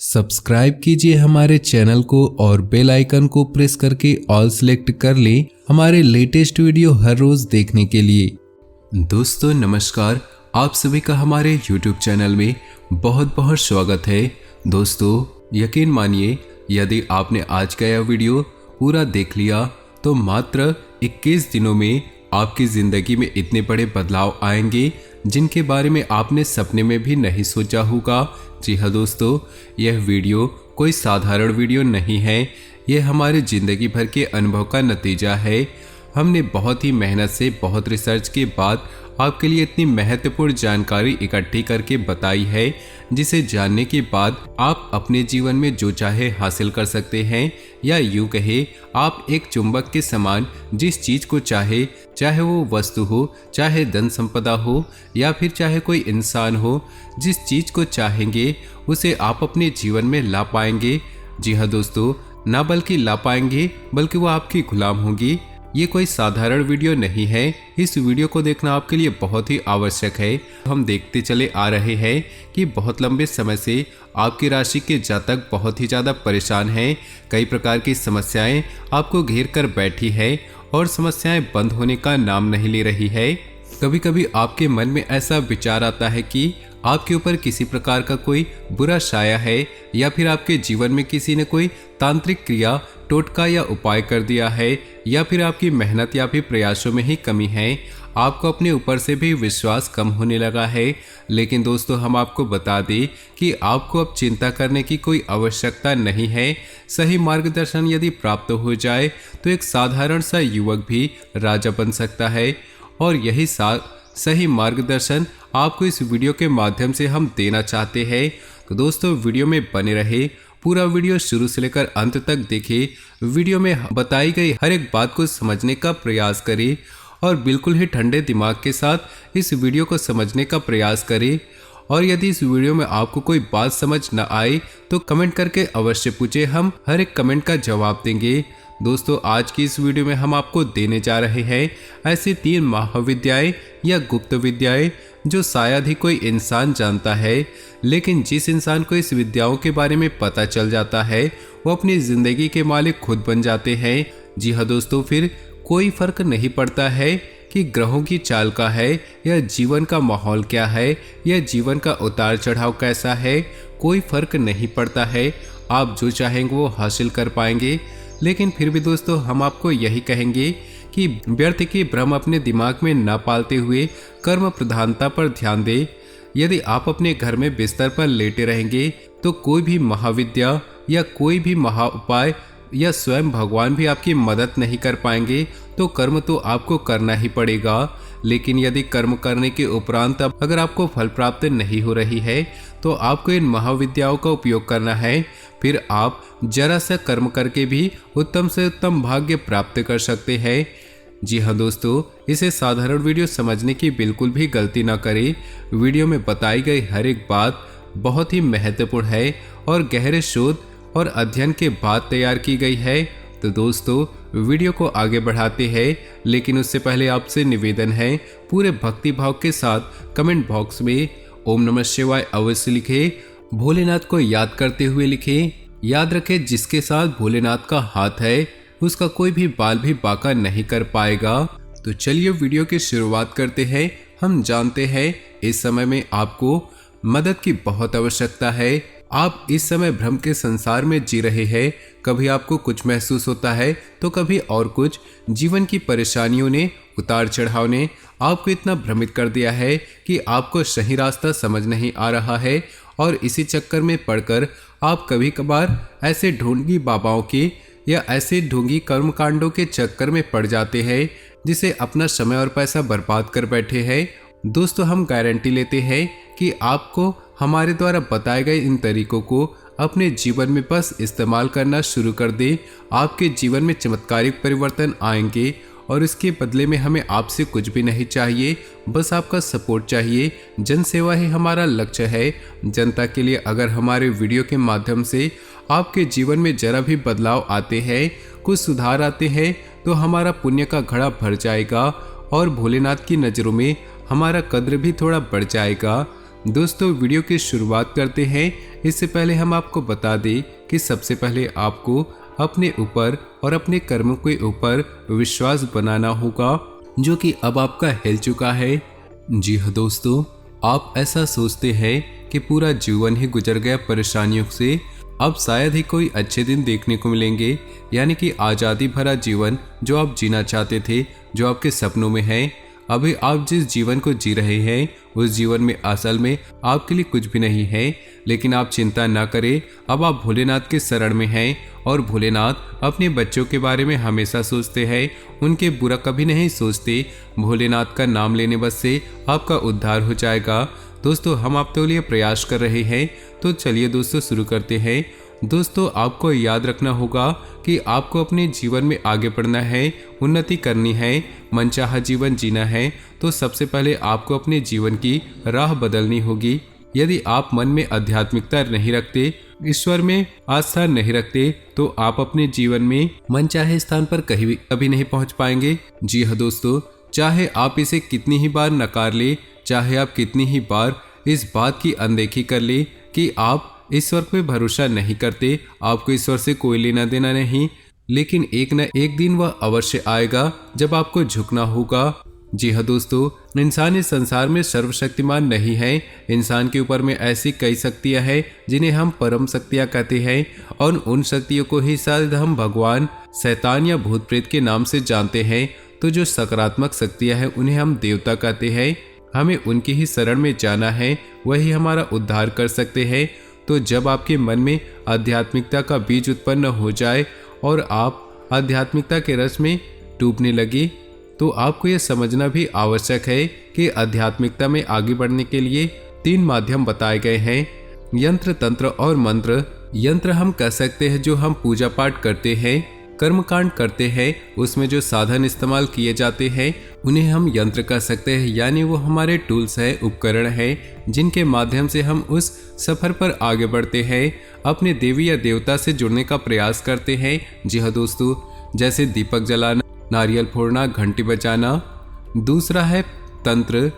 Subscribe कीजिए हमारे channel को और बेल आइकन को प्रेस करके ऑल सेलेक्ट कर लें हमारे लेटेस्ट वीडियो हर रोज देखने के लिए। दोस्तों नमस्कार, आप सभी का हमारे YouTube चैनल में बहुत बहुत स्वागत है। दोस्तों यकीन मानिए, यदि आपने आज का यह वीडियो पूरा देख लिया तो मात्र 21 दिनों में आपकी जिंदगी में इतने बड़े बदलाव आएंगे जिनके बारे में आपने सपने में भी नहीं सोचा होगा। जी हाँ दोस्तों, यह वीडियो कोई साधारण वीडियो नहीं है, यह हमारे जिंदगी भर के अनुभव का नतीजा है। हमने बहुत ही मेहनत से, बहुत रिसर्च के बाद आपके लिए इतनी महत्वपूर्ण जानकारी इकट्ठी करके बताई है, जिसे जानने के बाद आप अपने जीवन में जो चाहे हासिल कर सकते हैं, या यूं कहे आप एक चुंबक के समान जिस चीज को चाहे वो वस्तु हो, चाहे धन संपदा हो, या फिर चाहे कोई इंसान हो, जिस चीज को चाहेंगे उसे आप अपने जीवन में ला पाएंगे। जी हाँ दोस्तों, ना बल्कि ला पाएंगे बल्कि वो आपकी गुलाम होंगी। ये कोई साधारण वीडियो नहीं है, इस वीडियो को देखना आपके लिए बहुत ही आवश्यक है। हम देखते चले आ रहे हैं कि बहुत लंबे समय से आपकी राशि के जातक बहुत ही ज़्यादा परेशान हैं। कई प्रकार की समस्याएं आपको घेर कर बैठी है और समस्याएं बंद होने का नाम नहीं ले रही है। कभी कभी आपके मन में ऐसा विचार आता है कि आपके ऊपर किसी प्रकार का कोई बुरा साया है, या फिर आपके जीवन में किसी ने कोई तांत्रिक क्रिया, टोटका या उपाय कर दिया है, या फिर आपकी मेहनत या फिर प्रयासों में ही कमी है। आपको अपने ऊपर से भी विश्वास कम होने लगा है। लेकिन दोस्तों हम आपको बता दें कि आपको अब चिंता करने की कोई आवश्यकता नहीं है। सही मार्गदर्शन यदि प्राप्त हो जाए तो एक साधारण सा युवक भी राजा बन सकता है, और यही सही मार्गदर्शन आपको इस वीडियो के माध्यम से हम देना चाहते हैं। तो दोस्तों वीडियो में बने रहे, पूरा वीडियो शुरू से लेकर अंत तक देखें। वीडियो में बताई गई हर एक बात को समझने का प्रयास करें और बिल्कुल ही ठंडे दिमाग के साथ इस वीडियो को समझने का प्रयास करें। और यदि इस वीडियो में आपको कोई बात समझ न आए तो कमेंट करके अवश्य पूछे, हम हर एक कमेंट का जवाब देंगे। दोस्तों आज की इस वीडियो में हम आपको देने जा रहे हैं ऐसी 3 महाविद्याएं या गुप्त विद्याएं जो शायद ही कोई इंसान जानता है, लेकिन जिस इंसान को इस विद्याओं के बारे में पता चल जाता है वो अपनी जिंदगी के मालिक खुद बन जाते हैं। जी हाँ दोस्तों, फिर कोई फर्क नहीं पड़ता है कि ग्रहों की चाल का है, या जीवन का माहौल क्या है, या जीवन का उतार चढ़ाव कैसा है, कोई फर्क नहीं पड़ता है। आप जो चाहेंगे वो हासिल कर पाएंगे। लेकिन फिर भी दोस्तों हम आपको यही कहेंगे कि व्यर्थ की भ्रम अपने दिमाग में न पालते हुए कर्म प्रधानता पर ध्यान दें। यदि आप अपने घर में बिस्तर पर लेटे रहेंगे तो कोई भी महाविद्या या कोई भी महा उपाय या स्वयं भगवान भी आपकी मदद नहीं कर पाएंगे। तो कर्म तो आपको करना ही पड़ेगा। लेकिन यदि कर्म करने के उपरांत अगर आपको फल प्राप्त नहीं हो रही है तो आपको इन महाविद्याओं का उपयोग करना है। फिर आप जरा सा कर्म करके भी उत्तम से उत्तम भाग्य प्राप्त कर सकते हैं। जी हाँ दोस्तों, इसे साधारण वीडियो समझने की बिल्कुल भी गलती ना करें। वीडियो में बताई गई हर एक बात बहुत ही महत्वपूर्ण है और गहरे शोध और अध्ययन के बाद तैयार की गई है। तो दोस्तों वीडियो को आगे बढ़ाते हैं, लेकिन उससे पहले आपसे निवेदन है, पूरे भक्ति भाव के साथ कमेंट बॉक्स में ओम नमः शिवाय अवश्य लिखें। भोलेनाथ को याद करते हुए लिखें। याद रखें, जिसके साथ भोलेनाथ का हाथ है उसका कोई भी बाल भी बांका नहीं कर पाएगा। तो चलिए वीडियो की शुरुआत करते हैं। हम जानते हैं इस समय में आपको मदद की बहुत आवश्यकता है। आप इस समय भ्रम के संसार में जी रहे हैं। कभी आपको कुछ महसूस होता है तो कभी और कुछ। जीवन की परेशानियों ने, उतार चढ़ाव ने आपको इतना भ्रमित कर दिया है कि आपको सही रास्ता समझ नहीं आ रहा है, और इसी चक्कर में पड़कर आप कभी कभार ऐसे ढोंगी बाबाओं के या ऐसे ढोंगी कर्मकांडों के चक्कर में पड़ जाते हैं जिसे अपना समय और पैसा बर्बाद कर बैठे हैं। दोस्तों हम गारंटी लेते हैं कि आपको हमारे द्वारा बताए गए इन तरीकों को अपने जीवन में बस इस्तेमाल करना शुरू कर दें। आपके जीवन में चमत्कारिक परिवर्तन आएंगे, और इसके बदले में हमें आपसे कुछ भी नहीं चाहिए, बस आपका सपोर्ट चाहिए। जन सेवा ही हमारा लक्ष्य है। जनता के लिए अगर हमारे वीडियो के माध्यम से आपके जीवन में जरा भी बदलाव आते हैं, कुछ सुधार आते हैं, तो हमारा पुण्य का घड़ा भर जाएगा और भोलेनाथ की नज़रों में हमारा कद्र भी थोड़ा बढ़ जाएगा। दोस्तों वीडियो की शुरुआत करते हैं। इससे पहले हम आपको बता दें कि सबसे पहले आपको अपने ऊपर और अपने कर्मों के ऊपर विश्वास बनाना होगा, जो कि अब आपका हिल चुका है। जी हाँ दोस्तों, आप ऐसा सोचते हैं कि पूरा जीवन ही गुजर गया परेशानियों से, अब शायद ही कोई अच्छे दिन देखने को मिलेंगे, यानी कि आज़ादी भरा जीवन जो आप जीना चाहते थे, जो आपके सपनों में है। अभी आप जिस जीवन को जी रहे हैं उस जीवन में असल में आपके लिए कुछ भी नहीं है। लेकिन आप चिंता ना करें, अब आप भोलेनाथ के शरण में हैं और भोलेनाथ अपने बच्चों के बारे में हमेशा सोचते हैं, उनके बुरा कभी नहीं सोचते। भोलेनाथ का नाम लेने बस से आपका उद्धार हो जाएगा। दोस्तों हम आपके लिए प्रयास कर रहे हैं, तो चलिए दोस्तों शुरू करते हैं। दोस्तों आपको याद रखना होगा कि आपको अपने जीवन में आगे बढ़ना है, उन्नति करनी है, मनचाहा जीवन जीना है, तो सबसे पहले आपको अपने जीवन की राह बदलनी होगी। यदि आप मन में आध्यात्मिकता नहीं रखते, ईश्वर में आस्था नहीं रखते, तो आप अपने जीवन में मनचाहे स्थान पर कभी नहीं पहुंच पाएंगे। जी हाँ दोस्तों, चाहे आप इसे कितनी ही बार नकार ले, चाहे आप कितनी ही बार इस बात की अनदेखी कर ले कि आप ईश्वर पे भरोसा नहीं करते, आपको ईश्वर से कोई लेना देना नहीं, लेकिन एक न एक दिन वह अवश्य आएगा जब आपको झुकना होगा। जी हाँ दोस्तों, इंसान इस संसार में सर्वशक्तिमान नहीं है। इंसान के ऊपर में ऐसी कई शक्तियाँ हैं जिन्हें हम परम शक्तियाँ कहते हैं, और उन शक्तियों को ही शायद हम भगवान, शैतान या भूत प्रेत के नाम से जानते हैं। तो जो सकारात्मक शक्तियाँ हैं उन्हें हम देवता कहते हैं। हमें उनकी ही शरण में जाना है, वही हमारा उद्धार कर सकते हैं। तो जब आपके मन में आध्यात्मिकता का बीज उत्पन्न हो जाए और आप आध्यात्मिकता के रस में डूबने लगे, तो आपको यह समझना भी आवश्यक है कि आध्यात्मिकता में आगे बढ़ने के लिए 3 माध्यम बताए गए हैं, यंत्र, तंत्र और मंत्र। यंत्र हम कह सकते हैं जो हम पूजा पाठ करते हैं, कर्मकांड करते हैं, उसमें जो साधन इस्तेमाल किए जाते हैं उन्हें हम यंत्र कह सकते हैं, यानी वो हमारे टूल्स है, उपकरण है, जिनके माध्यम से हम उस सफर पर आगे बढ़ते हैं, अपने देवी या देवता से जुड़ने का प्रयास करते हैं। जी हाँ दोस्तों, जैसे दीपक जलाना, नारियल फोड़ना, घंटी बजाना। दूसरा है तंत्र,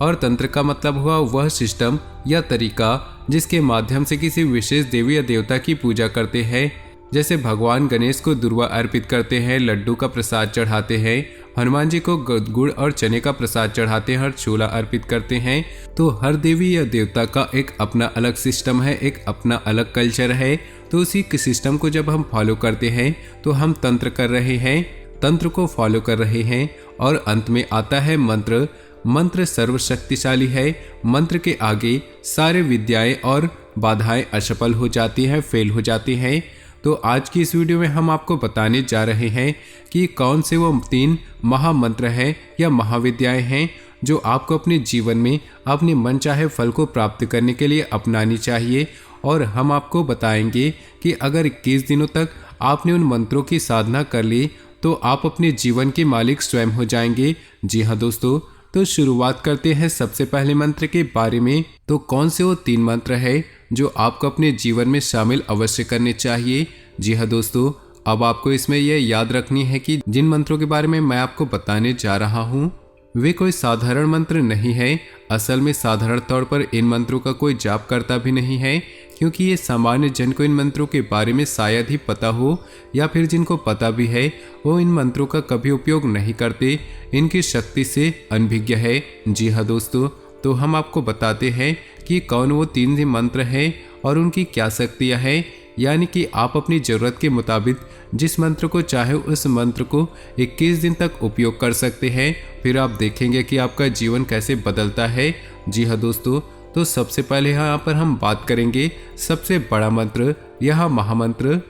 और तंत्र का मतलब हुआ वह सिस्टम या तरीका जिसके माध्यम से किसी विशेष देवी या देवता की पूजा करते हैं। जैसे भगवान गणेश को दुर्वा अर्पित करते हैं, लड्डू का प्रसाद चढ़ाते हैं, हनुमान जी को गुड़ और चने का प्रसाद चढ़ाते हैं और छोला अर्पित करते हैं। तो हर देवी या देवता का एक अपना अलग सिस्टम है, एक अपना अलग कल्चर है। तो उसी के सिस्टम को जब हम फॉलो करते हैं तो हम तंत्र कर रहे हैं, तंत्र को फॉलो कर रहे हैं। और अंत में आता है मंत्र। मंत्र सर्वशक्तिशाली है, मंत्र के आगे सारे विद्याएं और बाधाएं असफल हो जाती हैं, फेल हो जाती हैं। तो आज की इस वीडियो में हम आपको बताने जा रहे हैं कि कौन से वो 3 महामंत्र हैं या महाविद्याएं हैं जो आपको अपने जीवन में अपने मनचाहे फल को प्राप्त करने के लिए अपनानी चाहिए। और हम आपको बताएंगे कि अगर 21 दिनों तक आपने उन मंत्रों की साधना कर ली तो आप अपने जीवन के मालिक स्वयं हो जाएंगे। जी हाँ दोस्तों, तो शुरुआत करते हैं सबसे पहले मंत्र के बारे में। तो कौन से वो 3 मंत्र है जो आपको अपने जीवन में शामिल अवश्य करने चाहिए। जी हाँ दोस्तों, अब आपको इसमें यह याद रखनी है कि जिन मंत्रों के बारे में मैं आपको बताने जा रहा हूँ वे कोई साधारण मंत्र नहीं है। असल में साधारण तौर पर इन मंत्रों का कोई जाप करता भी नहीं है, क्योंकि ये सामान्य जन को इन मंत्रों के बारे में शायद ही पता हो, या फिर जिनको पता भी है वो इन मंत्रों का कभी उपयोग नहीं करते, इनकी शक्ति से अनभिज्ञ है। जी हाँ दोस्तों, तो हम आपको बताते हैं कि कौन वो 3 मंत्र हैं और उनकी क्या शक्तियाँ हैं। यानी कि आप अपनी ज़रूरत के मुताबिक जिस मंत्र को चाहे उस मंत्र को 21 दिन तक उपयोग कर सकते हैं, फिर आप देखेंगे कि आपका जीवन कैसे बदलता है। जी हाँ दोस्तों, तो सबसे पहले यहाँ पर हम बात करेंगे सबसे बड़ा मंत्र, यह महामंत्र,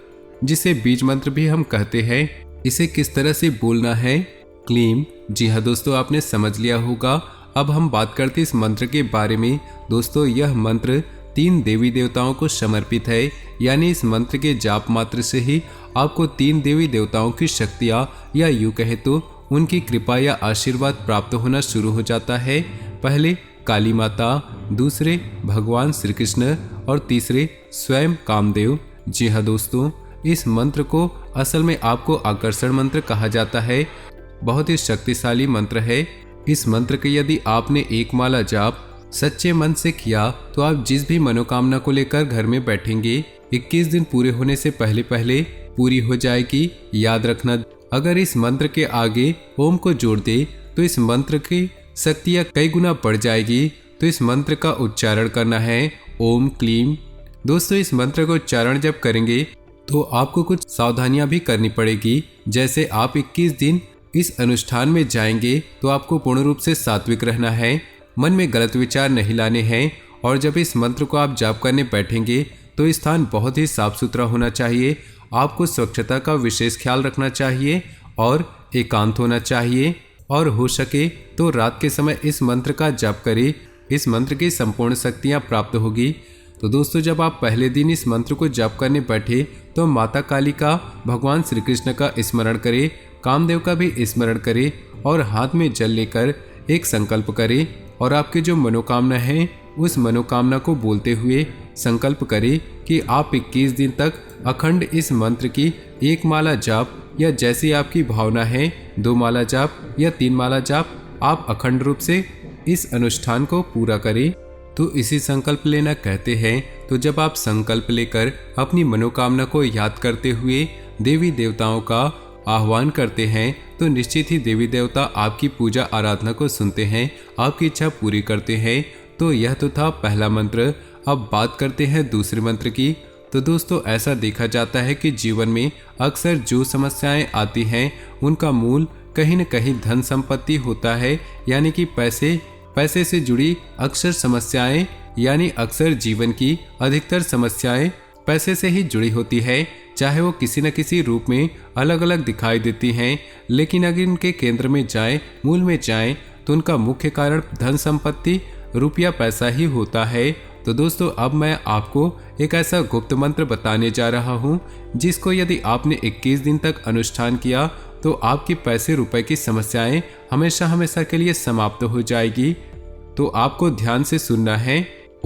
जिसे बीज मंत्र भी हम कहते हैं। इसे किस तरह से बोलना है, क्लीम। जी हाँ दोस्तों, आपने समझ लिया होगा। अब हम बात करते इस मंत्र के बारे में। दोस्तों यह मंत्र 3 देवी देवताओं को समर्पित है, यानी इस मंत्र के जाप मात्र से ही आपको 3 देवी देवताओं की शक्तियाँ या यूँ कहे तो उनकी कृपा या आशीर्वाद प्राप्त होना शुरू हो जाता है। पहले काली माता, दूसरे भगवान श्री कृष्ण और तीसरे स्वयं कामदेव। जी हाँ दोस्तों, इस मंत्र को असल में आपको आकर्षण मंत्र कहा जाता है। बहुत ही शक्तिशाली मंत्र है। इस मंत्र के यदि आपने 1 माला जाप सच्चे मन से किया तो आप जिस भी मनोकामना को लेकर घर में बैठेंगे 21 दिन पूरे होने से पहले पहले पूरी हो जाएगी। याद रखना, अगर इस मंत्र के आगे ओम को जोड़ दे तो इस मंत्र की शक्तियाँ कई गुना बढ़ जाएगी। तो इस मंत्र का उच्चारण करना है ओम क्लीम। दोस्तों, इस मंत्र का उच्चारण जब करेंगे तो आपको कुछ सावधानियां भी करनी पड़ेगी। जैसे आप 21 दिन इस अनुष्ठान में जाएंगे तो आपको पूर्ण रूप से सात्विक रहना है, मन में गलत विचार नहीं लाने हैं। और जब इस मंत्र को आप जाप करने बैठेंगे तो स्थान बहुत ही साफ सुथरा होना चाहिए। आपको स्वच्छता का विशेष ख्याल रखना चाहिए और एकांत होना चाहिए। और हो सके तो रात के समय इस मंत्र का जाप करें। इस मंत्र की संपूर्ण शक्तियाँ प्राप्त होगी। तो दोस्तों, जब आप पहले दिन इस मंत्र को जाप करने बैठे तो माता काली का, भगवान श्री कृष्ण का स्मरण करें, कामदेव का भी स्मरण करें और हाथ में जल लेकर एक संकल्प करें और आपकी जो मनोकामना है उस मनोकामना को बोलते हुए संकल्प करें कि आप 21 दिन तक अखंड इस मंत्र की 1 माला जाप या जैसी आपकी भावना है 2 माला जाप या 3 माला जाप आप अखंड रूप से इस अनुष्ठान को पूरा करें। तो इसी संकल्प लेना कहते हैं। तो जब आप संकल्प लेकर अपनी मनोकामना को याद करते हुए देवी देवताओं का आह्वान करते हैं तो निश्चित ही देवी देवता आपकी पूजा आराधना को सुनते हैं, आपकी इच्छा पूरी करते हैं। तो यह तो था पहला मंत्र। अब बात करते हैं दूसरे मंत्र की। तो दोस्तों, ऐसा देखा जाता है कि जीवन में अक्सर जो समस्याएं आती हैं उनका मूल कहीं न कहीं धन संपत्ति होता है, यानी कि पैसे से जुड़ी अक्सर समस्याएं, यानी अक्सर जीवन की अधिकतर समस्याएं पैसे से ही जुड़ी होती है। चाहे वो किसी न किसी रूप में अलग अलग दिखाई देती हैं, लेकिन अगर इनके केंद्र में जाएं, मूल में जाएं, तो उनका मुख्य कारण धन संपत्ति, रुपया, पैसा ही होता है। तो दोस्तों, अब मैं आपको एक ऐसा गुप्त मंत्र बताने जा रहा हूँ जिसको यदि आपने 21 दिन तक अनुष्ठान किया तो आपकी पैसे रुपए की समस्याएं हमेशा हमेशा के लिए समाप्त हो जाएगी। तो आपको ध्यान से सुनना है।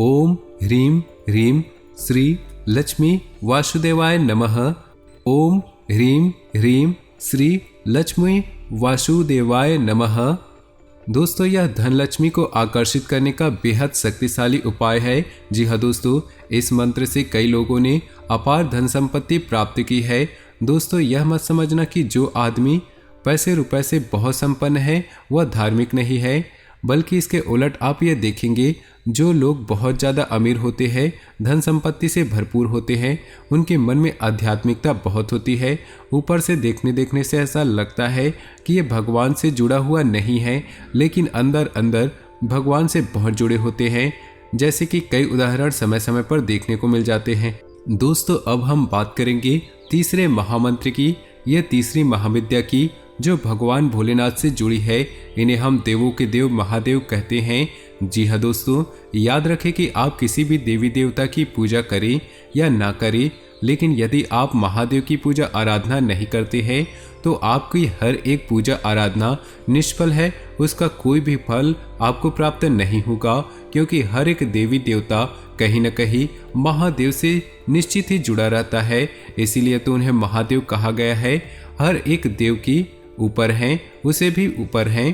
ओम ह्रीम ह्रीम श्री लक्ष्मी वासुदेवाय नमः। ओम ह्रीम ह्रीम श्री लक्ष्मी वासुदेवाय नमः। दोस्तों, यह धन लक्ष्मी को आकर्षित करने का बेहद शक्तिशाली उपाय है। जी हाँ दोस्तों, इस मंत्र से कई लोगों ने अपार धन संपत्ति प्राप्त की है। दोस्तों, यह मत समझना कि जो आदमी पैसे रुपए से बहुत संपन्न है वह धार्मिक नहीं है, बल्कि इसके उलट आप ये देखेंगे जो लोग बहुत ज़्यादा अमीर होते हैं, धन संपत्ति से भरपूर होते हैं, उनके मन में आध्यात्मिकता बहुत होती है। ऊपर से देखने से ऐसा लगता है कि ये भगवान से जुड़ा हुआ नहीं है, लेकिन अंदर अंदर भगवान से बहुत जुड़े होते हैं, जैसे कि कई उदाहरण समय समय पर देखने को मिल जाते हैं। दोस्तों, अब हम बात करेंगे तीसरे महामंत्र की, यह तीसरी महाविद्या की जो भगवान भोलेनाथ से जुड़ी है। इन्हें हम देवों के देव महादेव कहते हैं। जी हाँ दोस्तों, याद रखें कि आप किसी भी देवी देवता की पूजा करें या ना करें, लेकिन यदि आप महादेव की पूजा आराधना नहीं करते हैं तो आपकी हर एक पूजा आराधना निष्फल है, उसका कोई भी फल आपको प्राप्त नहीं होगा, क्योंकि हर एक देवी देवता कहीं न कहीं महादेव से निश्चित ही जुड़ा रहता है। इसीलिए तो उन्हें महादेव कहा गया है। हर एक देव की ऊपर हैं, उसे भी ऊपर हैं।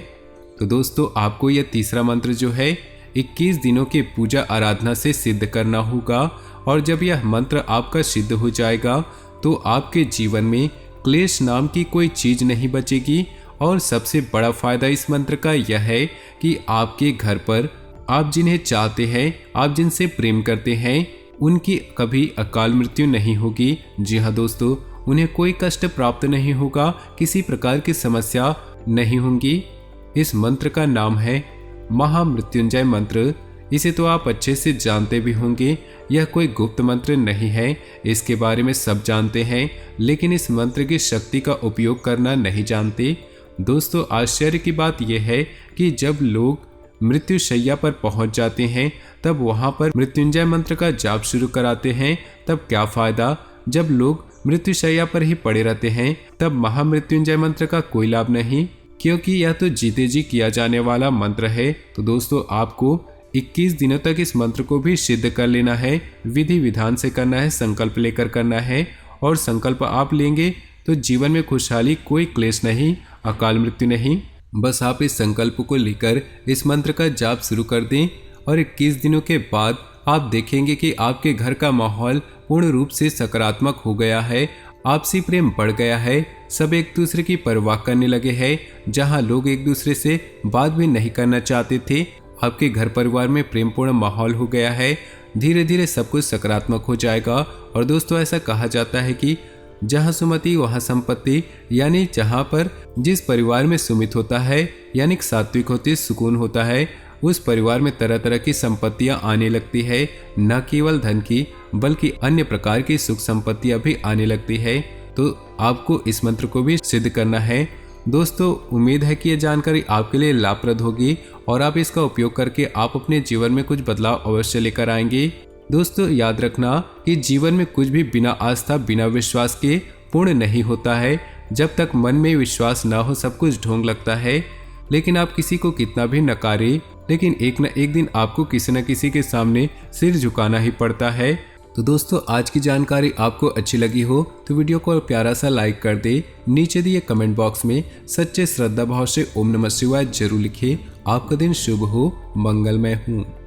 तो दोस्तों, आपको यह तीसरा मंत्र जो है 21 दिनों के पूजा आराधना से सिद्ध करना होगा। और जब यह मंत्र आपका सिद्ध हो जाएगा तो आपके जीवन में क्लेश नाम की कोई चीज नहीं बचेगी। और सबसे बड़ा फायदा इस मंत्र का यह है कि आपके घर पर आप जिन्हें चाहते हैं, आप जिनसे प्रेम करते हैं, उनकी कभी अकाल मृत्यु नहीं होगी। जी हाँ दोस्तों, उन्हें कोई कष्ट प्राप्त नहीं होगा, किसी प्रकार की समस्या नहीं होंगी। इस मंत्र का नाम है महामृत्युंजय मंत्र। इसे तो आप अच्छे से जानते भी होंगे। यह कोई गुप्त मंत्र नहीं है, इसके बारे में सब जानते हैं, लेकिन इस मंत्र की शक्ति का उपयोग करना नहीं जानते। दोस्तों, आश्चर्य की बात यह है कि जब लोग मृत्यु शैया पर पहुंच जाते हैं तब वहां पर मृत्युंजय मंत्र का जाप शुरू कराते हैं, तब क्या फायदा। जब लोग मृत्यु शैया पर ही पड़े रहते हैं तब महामृत्युंजय मंत्र का कोई लाभ नहीं, क्योंकि यह तो जीते जी किया जाने वाला मंत्र है। तो दोस्तों, आपको 21 दिनों तक इस मंत्र को भी सिद्ध कर लेना है, विधि विधान से करना है, संकल्प लेकर करना है। और संकल्प आप लेंगे तो जीवन में खुशहाली, कोई क्लेश नहीं, अकाल मृत्यु नहीं। बस आप इस संकल्प को लेकर इस मंत्र का जाप शुरू कर दें और 21 दिनों के बाद आप देखेंगे कि आपके घर का माहौल पूर्ण रूप से सकारात्मक हो गया है। आपसी प्रेम बढ़ गया है, सब एक दूसरे की परवाह करने लगे हैं। जहां लोग एक दूसरे से बात भी नहीं करना चाहते थे, आपके घर परिवार में प्रेमपूर्ण माहौल हो गया है। धीरे धीरे सब कुछ सकारात्मक हो जाएगा। और दोस्तों, ऐसा कहा जाता है कि जहां सुमति वहां संपत्ति, यानी जहां पर जिस परिवार में सुमित होता है यानी सात्विक होती सुकून होता है, उस परिवार में तरह तरह की संपत्तियां आने लगती है। न केवल धन की बल्कि अन्य प्रकार की सुख संपत्तियां भी आने लगती है। तो आपको इस मंत्र को भी सिद्ध करना है। दोस्तों, उम्मीद है कि ये जानकारी आपके लिए लाभप्रद होगी और आप इसका उपयोग करके आप अपने जीवन में कुछ बदलाव अवश्य लेकर आएंगे। दोस्तों, याद रखना कि जीवन में कुछ भी बिना आस्था बिना विश्वास के पूर्ण नहीं होता है। जब तक मन में विश्वास ना हो सब कुछ ढोंग लगता है। लेकिन आप किसी को कितना भी नकारे, लेकिन एक न एक दिन आपको किसी न किसी के सामने सिर झुकाना ही पड़ता है। तो दोस्तों, आज की जानकारी आपको अच्छी लगी हो तो वीडियो को प्यारा सा लाइक कर दे। नीचे दिए कमेंट बॉक्स में सच्चे श्रद्धा भाव से ओम नमः शिवाय जरूर लिखिए। आपका दिन शुभ हो, मंगलमय हो।